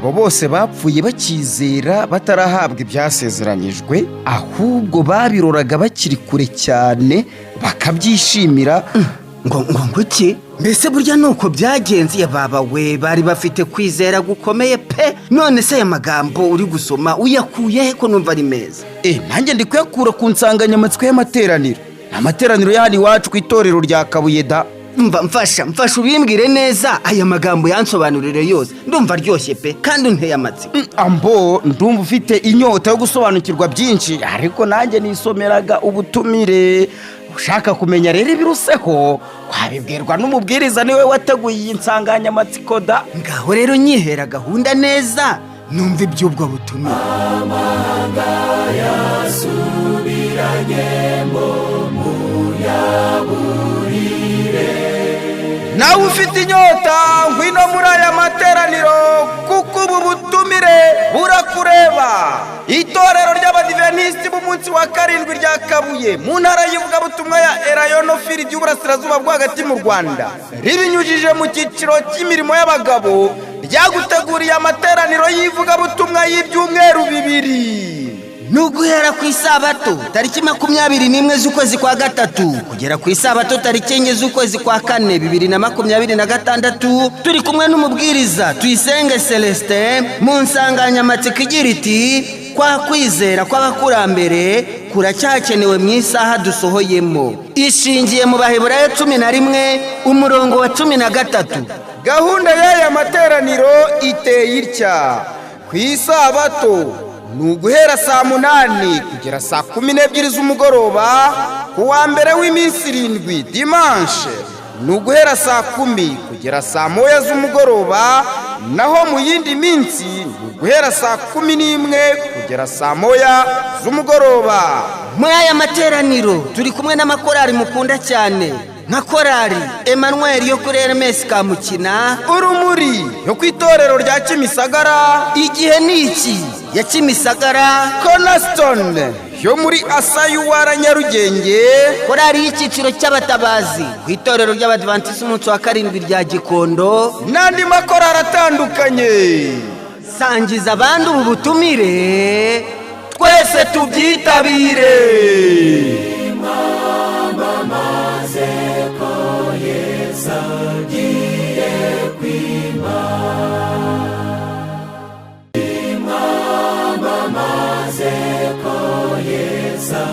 abo bose bapfuye bakizera batarahabwa ibyasezeranyijwe, ahubwo babiroraga bakiri kure cyane bakabyishimira. ngo iki mbese burya nuko byagenze baba we bari bafite kwizera gukomeye pe. none se aya magambo uri gusoma uyakuye he ko numva ari meza? Nanjye ndi kuyakura ku nsanganyamatsiko y'amateraniro. Amateraniro y'ahandi iwacu ku itorero rya Kabuye da. Mfasha ubimbwire neza, aya magambo yansobanurire yose. Ndumva aryoshye pe kandi unteye amatsiko. Ambo ndumva ufite inyota yo gusobanukirwa byinshi, ariko nanjye nisomeraga ubutumire. Ushaka kumenya rero ibiruseho kwabibwirwa n'umubwiriza niwe wateguye iyi nsanganyamatsiko da. Ngaho rero nyihera gahunda neza numva iby'ubwo butumire. Amahanga yasubiranyemo muyaburire. Nawe ufite inyota ngwino muri aya materaniro, kuko ubu butumire burakureba. Itorero ry'Abadiventisiti b'umunsi wa karindwi rya Kabuye mu ntara y'ivugabutumwa ya Erayonofili ry'uburasirazuba bwo hagati mu Rwanda, ribinyujije mu cyiciro cy'imirimo y'abagabo, ryaguteguriye amateraniro y'ivugabutumwa y'ibyumweru 2. Nuguhera ku isabato tariki 21 z'ukwezi kwa gatatu kugera ku isabato tariki 4 z'ukwezi kwa kane 2026, turi kumwe n'umubwiriza Tuyisenge Celestin mu nsanganyamatsiko igira iti kwa kwizera kw'abakurambere kuracyakenewe mu isaha dusohoyemo, ishingiye mu Baheburayo 11 umurongo wa 13. Gahunda y'aya materaniro iteye itya: ku isabato nuguhera saa 8 kugera saa 12 z'umugoroba. Ku wa mbere w'iminsi 7 dimanche nuguhera saa 10 kugera saa 1 z'umugoroba, naho mu yindi minsi nuguhera saa 11 kugera saa 1 z'umugoroba. Muri aya materaniro turi kumwe n'amakorari mukunda cyane nka korari Emmanuel yo kuri RMS Kamukina, Urumuri yo ku itorero rya Kimisagara, Igihe n'iki ya Kimisagara, Cornerstone yo muri Asayuwara Nyarugenge, korari y'icyiciro cy'abatabazi ku itorero ry'Abadventisi umunsi wa karindwi rya Gikondo, n'andi makorari atandukanye. Sangiza abandi ubu butumire, twese tubyitabire. Imama mazeko Yesu